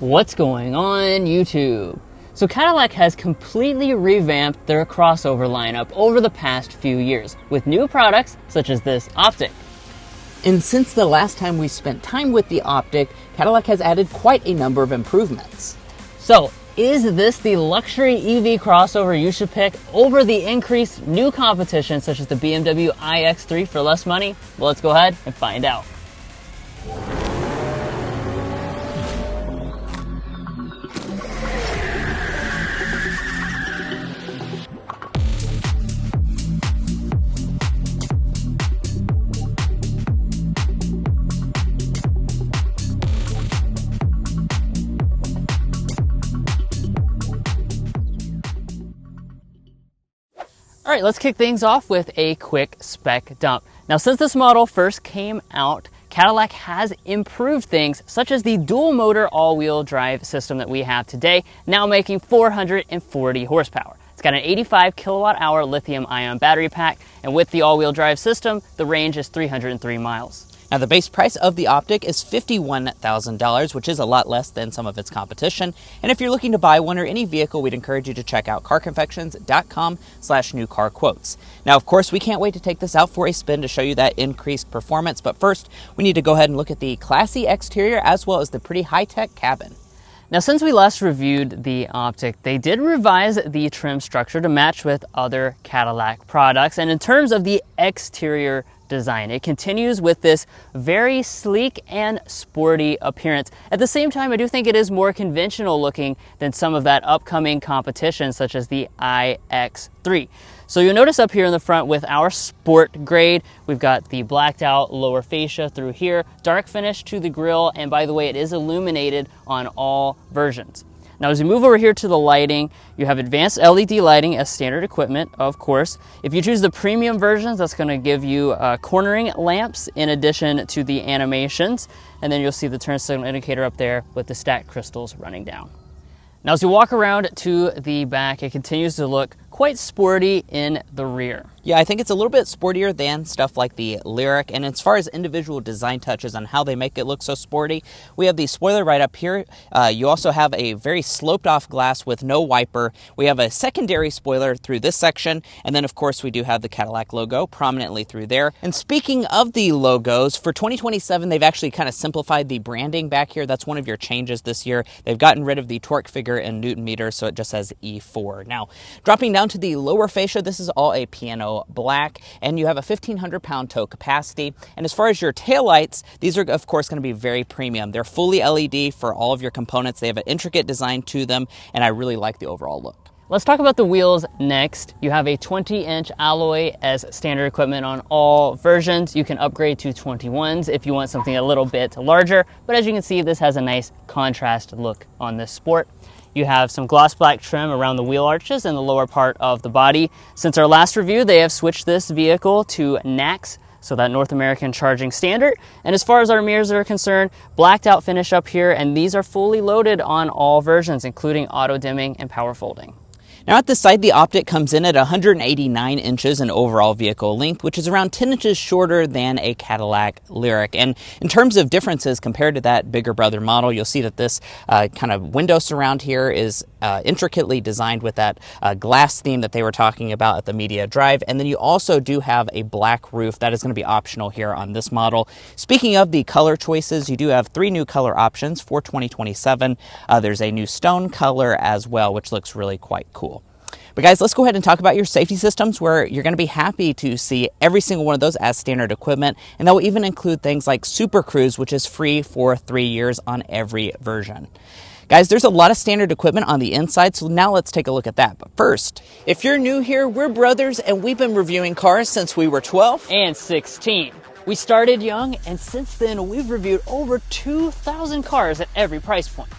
What's going on YouTube? So Cadillac has completely revamped their crossover lineup over the past few years with new products such as this Optiq. And since the last time we spent time with the Optiq, Cadillac has added quite a number of improvements. So is this the luxury EV crossover you should pick over the increased new competition such as the BMW iX3 for less money? Well, let's go ahead and find out. All right, let's kick things off with a quick spec dump. Now, since this model first came out, Cadillac has improved things such as the dual motor all-wheel drive system that we have today, now making 440 horsepower. It's got an 85 kilowatt hour lithium ion battery pack, and with the all-wheel drive system, the range is 303 miles. Now, the base price of the Optiq is $51,000, which is a lot less than some of its competition. And if you're looking to buy one or any vehicle, we'd encourage you to check out carconfections.com/newcarquotes. Now, of course, we can't wait to take this out for a spin to show you that increased performance. But first, we need to go ahead and look at the classy exterior as well as the pretty high-tech cabin. Now, since we last reviewed the Optiq, they did revise the trim structure to match with other Cadillac products. And in terms of the exterior design, it continues with this very sleek and sporty appearance. At the same time, I do think it is more conventional looking than some of that upcoming competition, such as the iX3. So you'll notice up here in the front with our sport grade, we've got the blacked out lower fascia through here, dark finish to the grille, and by the way, it is illuminated on all versions. Now, as you move over here to the lighting, you have advanced LED lighting as standard equipment, of course. If you choose the premium versions, that's going to give you cornering lamps in addition to the animations. And then you'll see the turn signal indicator up there with the stacked crystals running down. Now, as you walk around to the back, it continues to look quite sporty in the rear. Yeah, I think it's a little bit sportier than stuff like the Lyriq. And as far as individual design touches on how they make it look so sporty, we have the spoiler right up here. You also have a very sloped off glass with no wiper. We have a secondary spoiler through this section. And then, of course, we do have the Cadillac logo prominently through there. And speaking of the logos, for 2027, they've actually kind of simplified the branding back here. That's one of your changes this year. They've gotten rid of the torque figure and Newton meter, so it just says E4. Now, dropping down to the lower fascia, this is all a piano black, and you have a 1,500-pound tow capacity. And as far as your taillights, these are, of course, going to be very premium. They're fully LED for all of your components. They have an intricate design to them, and I really like the overall look. Let's talk about the wheels next. You have a 20-inch alloy as standard equipment on all versions. You can upgrade to 21s if you want something a little bit larger, but as you can see, this has a nice contrast look on this Sport. You have some gloss black trim around the wheel arches and the lower part of the body. Since our last review, they have switched this vehicle to NACS, so that North American Charging Standard. And as far as our mirrors are concerned, blacked out finish up here, and these are fully loaded on all versions, including auto dimming and power folding. Now at the side, the Optiq comes in at 189 inches in overall vehicle length, which is around 10 inches shorter than a Cadillac Lyriq. And in terms of differences compared to that bigger brother model, you'll see that this kind of window surround here is intricately designed with that glass theme that they were talking about at the media drive. And then you also do have a black roof that is going to be optional here on this model. Speaking of the color choices, you do have 3 new color options for 2027. There's a new stone color as well, which looks really quite cool. But guys, let's go ahead and talk about your safety systems, where you're going to be happy to see every single one of those as standard equipment. And that will even include things like Super Cruise, which is free for 3 years on every version. Guys, there's a lot of standard equipment on the inside, so now let's take a look at that. But first, if you're new here, we're brothers, and we've been reviewing cars since we were 12 and 16. We started young, and since then, we've reviewed over 2,000 cars at every price point.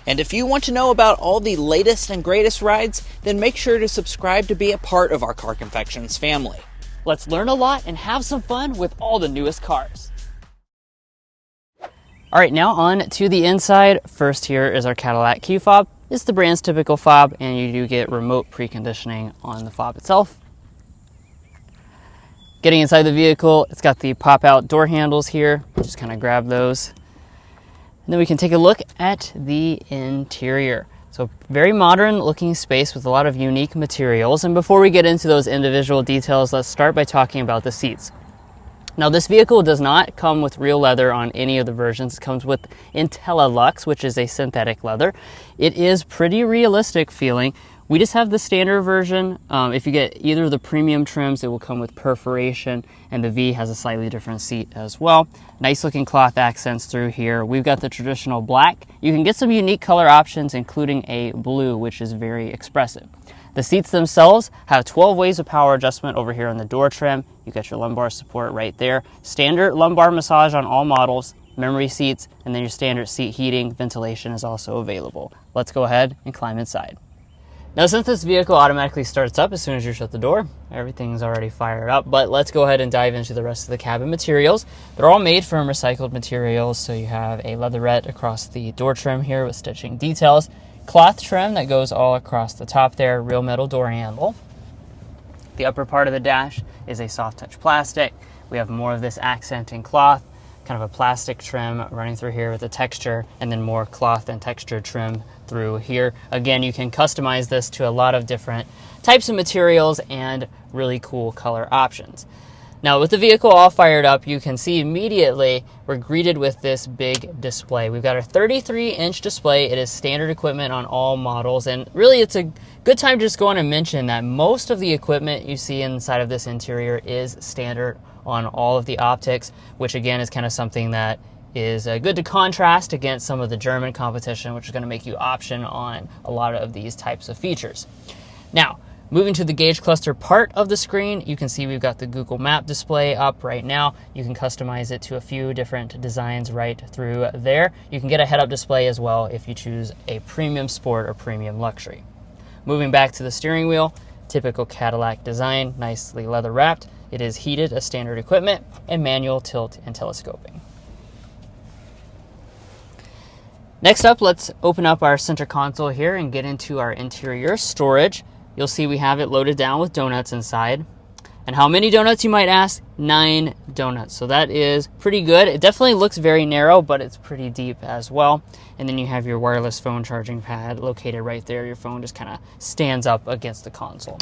And if you want to know about all the latest and greatest rides, then make sure to subscribe to be a part of our Car Confections family. Let's learn a lot and have some fun with all the newest cars. All right, now on to the inside. First here is our Cadillac key fob. It's the brand's typical fob, and you do get remote preconditioning on the fob itself. Getting inside the vehicle, it's got the pop-out door handles here. Just kind of grab those. And then we can take a look at the interior. So very modern looking space with a lot of unique materials. And before we get into those individual details, let's start by talking about the seats. Now this vehicle does not come with real leather on any of the versions. It comes with IntelliLux, which is a synthetic leather. It is pretty realistic feeling. We just have the standard version. If you get either of the premium trims, it will come with perforation, and the V has a slightly different seat as well. Nice looking cloth accents through here. We've got the traditional black. You can get some unique color options, including a blue, which is very expressive. The seats themselves have 12 ways of power adjustment over here on the door trim. You got your lumbar support right there. Standard lumbar massage on all models, memory seats, and then your standard seat heating. Ventilation is also available. Let's go ahead and climb inside. Now, since this vehicle automatically starts up as soon as you shut the door, everything's already fired up, but let's go ahead and dive into the rest of the cabin materials. They're all made from recycled materials, so you have a leatherette across the door trim here with stitching details, cloth trim that goes all across the top there, real metal door handle. The upper part of the dash is a soft touch plastic. We have more of this accenting cloth, kind of a plastic trim running through here with the texture, and then more cloth and texture trim through here. Again, you can customize this to a lot of different types of materials and really cool color options. Now, with the vehicle all fired up, you can see immediately we're greeted with this big display. We've got a 33-inch display. It is standard equipment on all models, and really it's a good time to just go on and mention that most of the equipment you see inside of this interior is standard on all of the Optiqs, which again is kind of something that is good to contrast against some of the German competition, which is going to make you option on a lot of these types of features. Now, moving to the gauge cluster part of the screen, you can see we've got the Google Map display up right now. You can customize it to a few different designs right through there. You can get a head-up display as well if you choose a premium sport or premium luxury. Moving back to the steering wheel, typical Cadillac design, nicely leather wrapped. It is heated as standard equipment and manual tilt and telescoping. Next up, let's open up our center console here and get into our interior storage. You'll see we have it loaded down with donuts inside. And how many donuts, you might ask? 9 donuts. So that is pretty good. It definitely looks very narrow, but it's pretty deep as well. And then you have your wireless phone charging pad located right there. Your phone just kind of stands up against the console.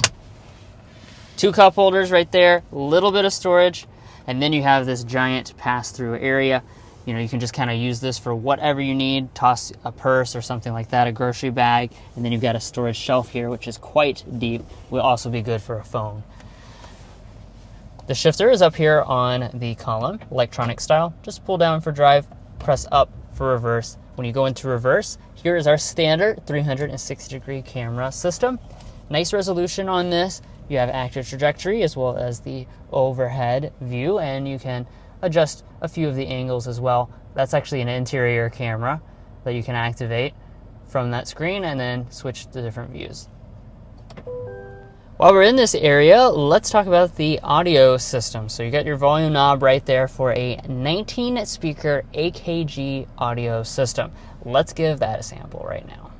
2 cup holders right there, a little bit of storage, and then you have this giant pass-through area. You know, you can just kind of use this for whatever you need, toss a purse or something like that, a grocery bag, and then you've got a storage shelf here, which is quite deep. Will also be good for a phone. The shifter is up here on the column, electronic style. Just pull down for drive, press up for reverse. When you go into reverse, here is our standard 360-degree camera system. Nice resolution on this. You have active trajectory as well as the overhead view, and you can adjust a few of the angles as well. That's actually an interior camera that you can activate from that screen and then switch to different views. While we're in this area, let's talk about the audio system. So you got your volume knob right there for a 19-speaker AKG audio system. Let's give that a sample right now.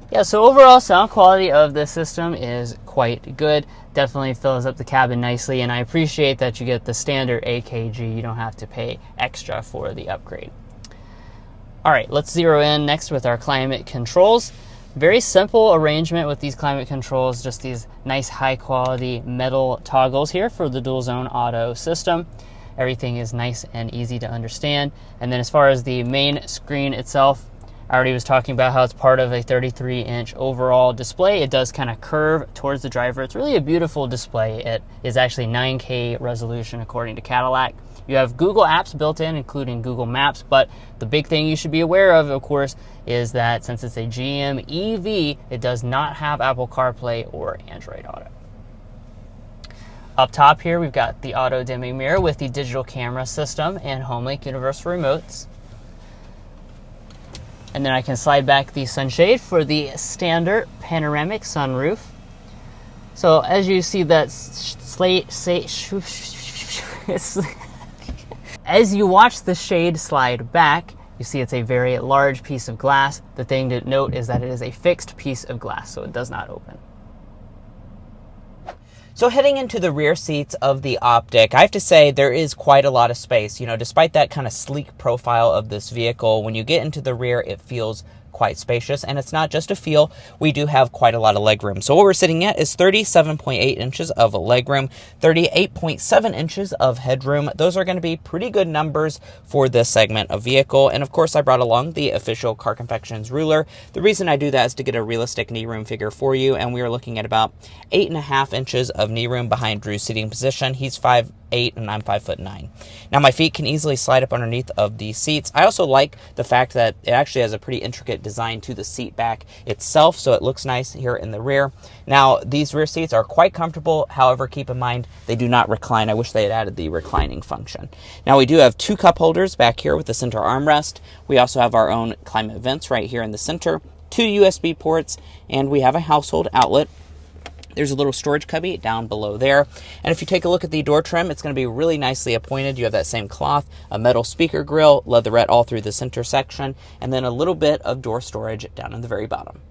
Yeah, so overall sound quality of this system is quite good. Definitely fills up the cabin nicely, and I appreciate that you get the standard AKG. You don't have to pay extra for the upgrade. All right, let's zero in next with our climate controls. Very simple arrangement with these climate controls, just these nice high quality metal toggles here for the dual zone auto system. Everything is nice and easy to understand. And then as far as the main screen itself, I already was talking about how it's part of a 33-inch overall display. It does kind of curve towards the driver. It's really a beautiful display. It is actually 9K resolution according to Cadillac. You have Google apps built in, including Google Maps, but the big thing you should be aware of course, is that since it's a GM EV, it does not have Apple CarPlay or Android Auto. Up top here, we've got the auto dimming mirror with the digital camera system and HomeLink universal remotes. And then I can slide back the sunshade for the standard panoramic sunroof. So as you see that as you watch the shade slide back, you see it's a very large piece of glass. The thing to note is that it is a fixed piece of glass, so it does not open. So heading into the rear seats of the Optiq, I have to say there is quite a lot of space. You know, despite that kind of sleek profile of this vehicle, when you get into the rear, it feels quite spacious, and it's not just a feel. We do have quite a lot of legroom. So what we're sitting at is 37.8 inches of legroom, 38.7 inches of headroom. Those are going to be pretty good numbers for this segment of vehicle. And of course, I brought along the official Car Confections ruler. The reason I do that is to get a realistic knee room figure for you, and we are looking at about 8.5 inches of knee room behind Drew's seating position. He's 5'8" and I'm 5'9". Now my feet can easily slide up underneath of the seats. I also like the fact that it actually has a pretty intricate design to the seat back itself, so it looks nice here in the rear. Now these rear seats are quite comfortable. However, keep in mind they do not recline. I wish they had added the reclining function. Now we do have 2 cup holders back here with the center armrest. We also have our own climate vents right here in the center, 2 USB ports, and we have a household outlet. There's a little storage cubby down below there. And if you take a look at the door trim, it's going to be really nicely appointed. You have that same cloth, a metal speaker grill, leatherette all through the center section, and then a little bit of door storage down in the very bottom.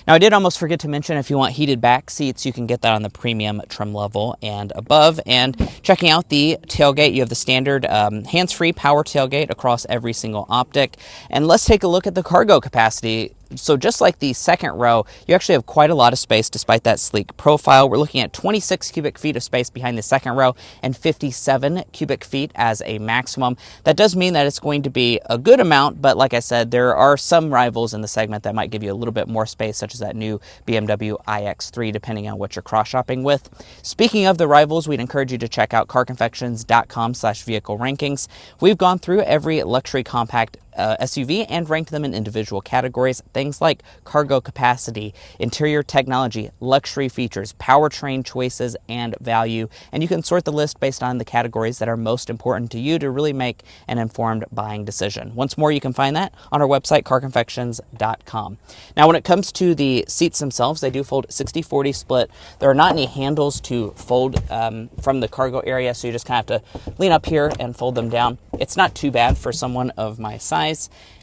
Now, I did almost forget to mention, if you want heated back seats, you can get that on the premium trim level and above. And checking out the tailgate, you have the standard hands-free power tailgate across every single Optiq. And let's take a look at the cargo capacity. So just like the second row, you actually have quite a lot of space despite that sleek profile. We're looking at 26 cubic feet of space behind the second row and 57 cubic feet as a maximum. That does mean that it's going to be a good amount, but like I said, there are some rivals in the segment that might give you a little bit more space, such as that new BMW iX3, depending on what you're cross-shopping with. Speaking of the rivals, we'd encourage you to check out carconfections.com/vehicle rankings. We've gone through every luxury compact SUV and ranked them in individual categories. Things like cargo capacity, interior technology, luxury features, powertrain choices, and value. And you can sort the list based on the categories that are most important to you to really make an informed buying decision. Once more, you can find that on our website, carconfections.com. Now, when it comes to the seats themselves, they do fold 60-40 split. There are not any handles to fold from the cargo area, so you just kind of have to lean up here and fold them down. It's not too bad for someone of my size.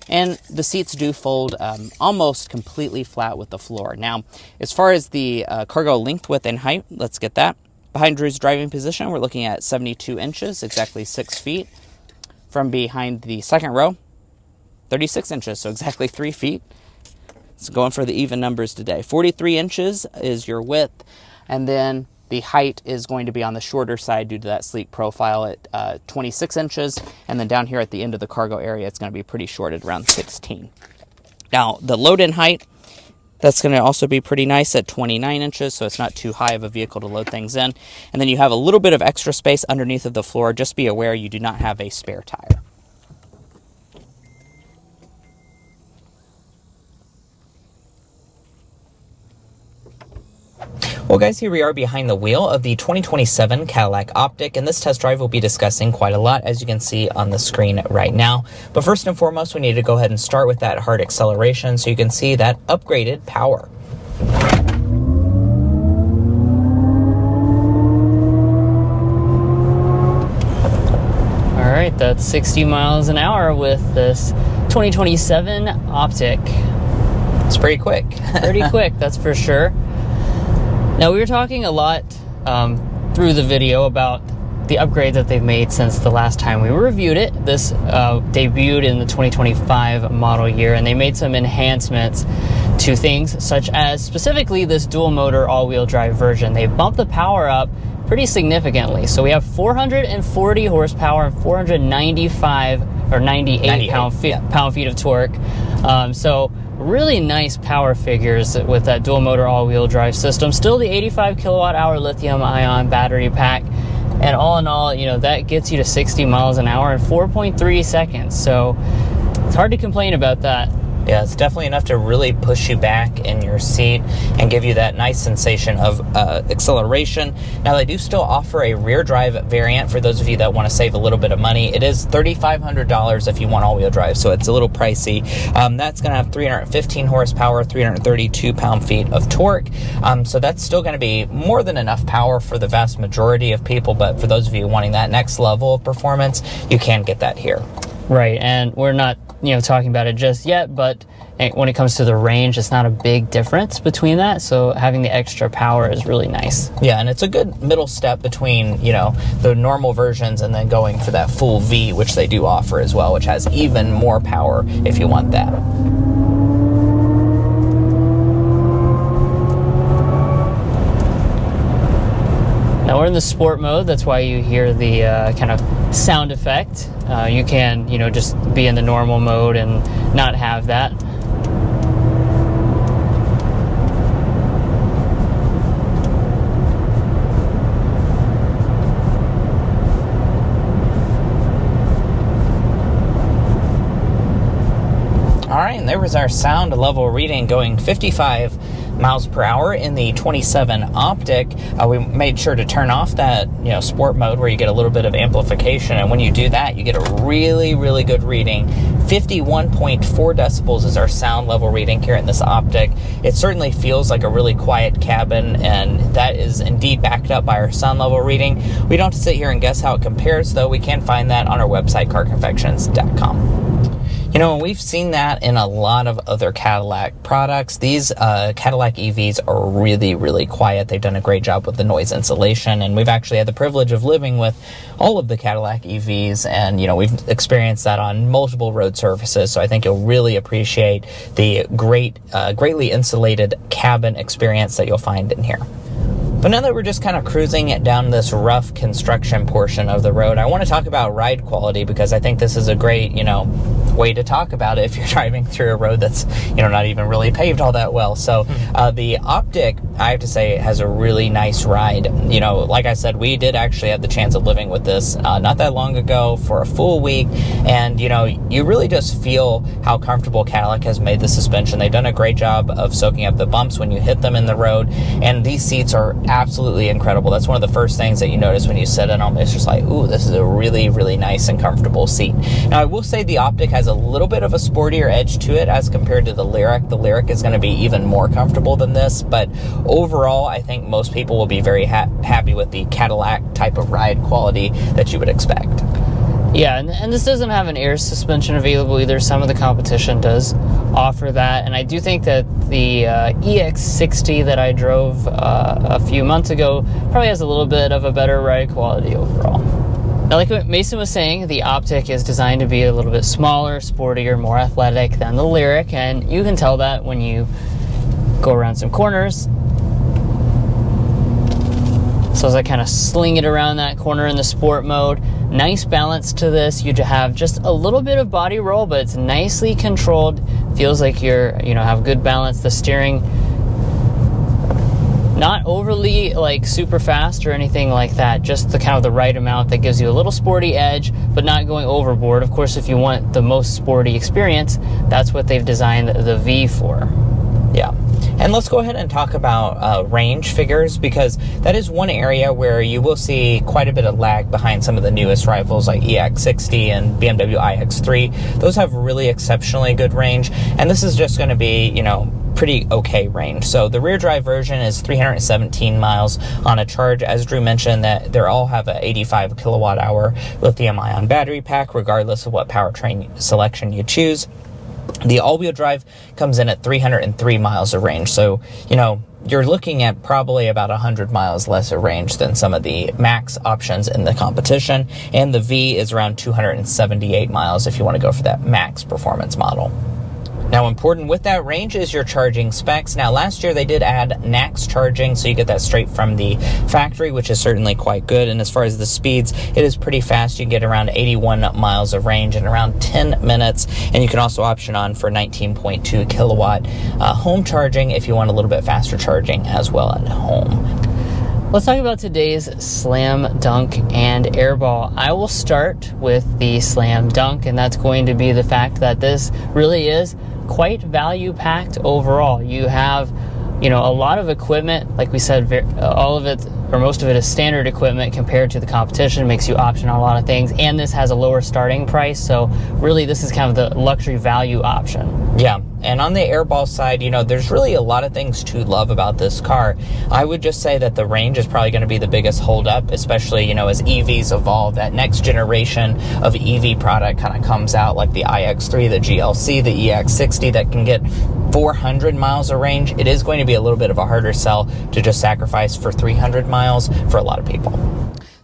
And the seats do fold almost completely flat with the floor. Now, as far as the cargo length, width, and height, let's get that. Behind Drew's driving position, we're looking at 72 inches, exactly 6 feet. From behind the second row, 36 inches, so exactly 3 feet. So going for the even numbers today. 43 inches is your width, and then the height is going to be on the shorter side due to that sleek profile at 26 inches. And then down here at the end of the cargo area, it's going to be pretty short at around 16. Now, the load-in height, that's going to also be pretty nice at 29 inches, so it's not too high of a vehicle to load things in. And then you have a little bit of extra space underneath of the floor. Just be aware you do not have a spare tire. Well, guys, here we are behind the wheel of the 2027 Cadillac Optiq, and this test drive we'll be discussing quite a lot, as you can see on the screen right now. But first and foremost, we need to go ahead and start with that hard acceleration so you can see that upgraded power. All right, that's 60 miles an hour with this 2027 Optiq. It's pretty quick. Pretty quick, that's for sure. Now, we were talking a lot through the video about the upgrades that they've made since the last time we reviewed it. This debuted in the 2025 model year, and they made some enhancements to things such as specifically this dual motor all-wheel drive version. They bumped the power up pretty significantly. So we have 440 horsepower and 495 or 98 pound-feet of torque. So really nice power figures with that dual motor all-wheel drive system. Still the 85 kilowatt hour lithium ion battery pack. And all in all, you know, that gets you to 60 miles an hour in 4.3 seconds. So it's hard to complain about that. Yeah, it's definitely enough to really push you back in your seat and give you that nice sensation of acceleration. Now, they do still offer a rear drive variant for those of you that want to save a little bit of money. It is $3,500 if you want all-wheel drive, so it's a little pricey. That's going to have 315 horsepower, 332 pound-feet of torque. So that's still going to be more than enough power for the vast majority of people, but for those of you wanting that next level of performance, you can get that here. Right, and we're not talking about it just yet, but when it comes to the range, it's not a big difference between that, so having the extra power is really nice. Yeah, and it's a good middle step between, the normal versions and then going for that full V, which they do offer as well, which has even more power if you want that. Now we're in the sport mode, that's why you hear the kind of sound effect. You can, just be in the normal mode and not have that. All right, and there was our sound level reading going 55 miles per hour in the 27 Optiq. We made sure to turn off that sport mode where you get a little bit of amplification, and when you do that, you get a really, really good reading. 51.4 decibels is our sound level reading here in this Optiq. It certainly feels like a really quiet cabin, and that is indeed backed up by our sound level reading. We don't have to sit here and guess how it compares, though. We can find that on our website, carconfections.com. We've seen that in a lot of other Cadillac products. These Cadillac EVs are really, really quiet. They've done a great job with the noise insulation, and we've actually had the privilege of living with all of the Cadillac EVs, and we've experienced that on multiple road surfaces, so I think you'll really appreciate the greatly insulated cabin experience that you'll find in here. But now that we're just kind of cruising down this rough construction portion of the road, I want to talk about ride quality, because I think this is a great, way to talk about it if you're driving through a road that's, not even really paved all that well. So the Optiq, I have to say, has a really nice ride. Like I said, we did actually have the chance of living with this not that long ago for a full week, and you really just feel how comfortable Cadillac has made the suspension. They've done a great job of soaking up the bumps when you hit them in the road, and these seats are absolutely incredible. That's one of the first things that you notice when you sit in them. It's just like, ooh, this is a really, really nice and comfortable seat. Now, I will say the Optiq has a little bit of a sportier edge to it as compared to the Lyriq. The Lyriq is going to be even more comfortable than this, but overall, I think most people will be very happy with the Cadillac type of ride quality that you would expect. Yeah, and this doesn't have an air suspension available either. Some of the competition does offer that, and I do think that the iX3 that I drove a few months ago probably has a little bit of a better ride quality overall. Now, like what Mason was saying, the Optiq is designed to be a little bit smaller, sportier, more athletic than the Lyriq, and you can tell that when you go around some corners. So as I kind of sling it around that corner in the sport mode, nice balance to this. You have just a little bit of body roll, but it's nicely controlled. Feels like you're, have good balance. The steering, not overly super fast or anything like that. Just the kind of the right amount that gives you a little sporty edge, but not going overboard. Of course, if you want the most sporty experience, that's what they've designed the V for. Yeah. And let's go ahead and talk about range figures, because that is one area where you will see quite a bit of lag behind some of the newest rivals like EX60 and BMW iX3. Those have really exceptionally good range, and this is just going to be, pretty okay range. So the rear drive version is 317 miles on a charge. As Drew mentioned, that they all have a 85 kilowatt hour lithium-ion battery pack, regardless of what powertrain selection you choose. The all-wheel drive comes in at 303 miles of range. So, you're looking at probably about 100 miles less of range than some of the max options in the competition. And the V is around 278 miles if you want to go for that max performance model. Now, important with that range is your charging specs. Now, last year they did add NACS charging, so you get that straight from the factory, which is certainly quite good. And as far as the speeds, it is pretty fast. You can get around 81 miles of range in around 10 minutes. And you can also option on for 19.2 kilowatt home charging if you want a little bit faster charging as well at home. Let's talk about today's slam dunk and airball. I will start with the slam dunk, and that's going to be the fact that this really is quite value packed overall. You have, a lot of equipment, like we said, all of it or most of it is standard equipment compared to the competition. It makes you option on a lot of things, and this has a lower starting price, so really this is kind of the luxury value option. Yeah, and on the airball side, there's really a lot of things to love about this car. I would just say that the range is probably going to be the biggest holdup, especially, as EVs evolve. That next generation of EV product kind of comes out, like the iX3, the GLC, the EX60 that can get 400 miles of range. It is going to be a little bit of a harder sell to just sacrifice for 300 miles for a lot of people.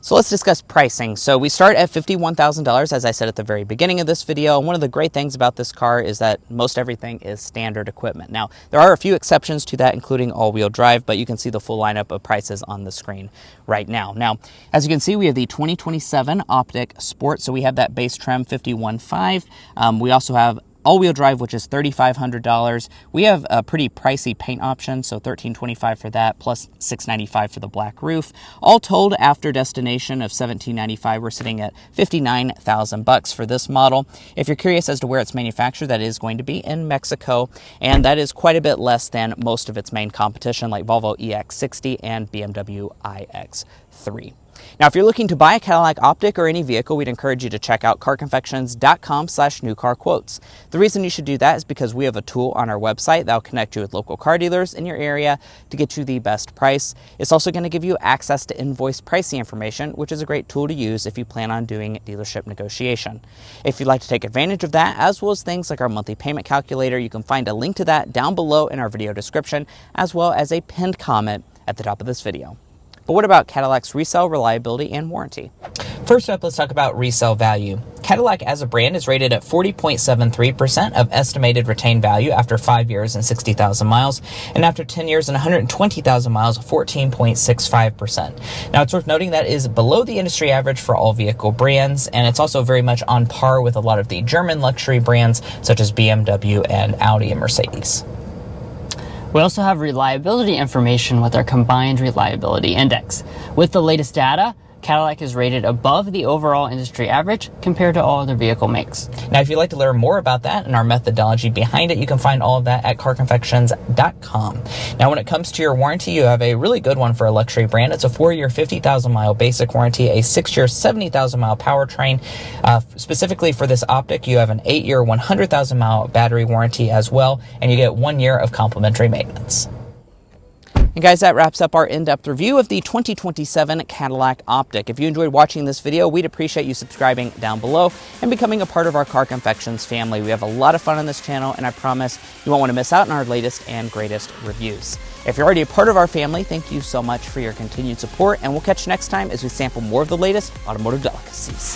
So let's discuss pricing. So we start at $51,000, as I said at the very beginning of this video. And one of the great things about this car is that most everything is standard equipment. Now, there are a few exceptions to that, including all-wheel drive, but you can see the full lineup of prices on the screen right now. Now, as you can see, we have the 2027 Optiq Sport. So we have that base trim, $51,500. We also have all-wheel drive, which is $3,500. We have a pretty pricey paint option, so $1,325 for that, plus $695 for the black roof. All told, after destination of $1,795, we're sitting at $59,000 for this model. If you're curious as to where it's manufactured, that is going to be in Mexico, and that is quite a bit less than most of its main competition, like Volvo EX60 and BMW iX3. Now, if you're looking to buy a Cadillac Optiq or any vehicle, we'd encourage you to check out carconfections.com/newcarquotes. The reason you should do that is because we have a tool on our website that will connect you with local car dealers in your area to get you the best price. It's also going to give you access to invoice pricing information, which is a great tool to use if you plan on doing dealership negotiation. If you'd like to take advantage of that, as well as things like our monthly payment calculator, you can find a link to that down below in our video description, as well as a pinned comment at the top of this video. But what about Cadillac's resale, reliability, and warranty? First up, let's talk about resale value. Cadillac as a brand is rated at 40.73% of estimated retained value after 5 years and 60,000 miles, and after 10 years and 120,000 miles, 14.65%. Now, it's worth noting that is below the industry average for all vehicle brands, and it's also very much on par with a lot of the German luxury brands such as BMW and Audi and Mercedes. We also have reliability information with our combined reliability index. With the latest data, Cadillac is rated above the overall industry average compared to all other vehicle makes. Now, if you'd like to learn more about that and our methodology behind it, you can find all of that at carconfections.com. Now, when it comes to your warranty, you have a really good one for a luxury brand. It's a 4-year, 50,000-mile basic warranty, a 6-year, 70,000-mile powertrain. Specifically for this Optiq, you have an 8-year, 100,000-mile battery warranty as well, and you get 1 year of complimentary maintenance. And guys, that wraps up our in-depth review of the 2027 Cadillac Optiq. If you enjoyed watching this video, we'd appreciate you subscribing down below and becoming a part of our Car Confections family. We have a lot of fun on this channel, and I promise you won't want to miss out on our latest and greatest reviews. If you're already a part of our family, thank you so much for your continued support, and we'll catch you next time as we sample more of the latest automotive delicacies.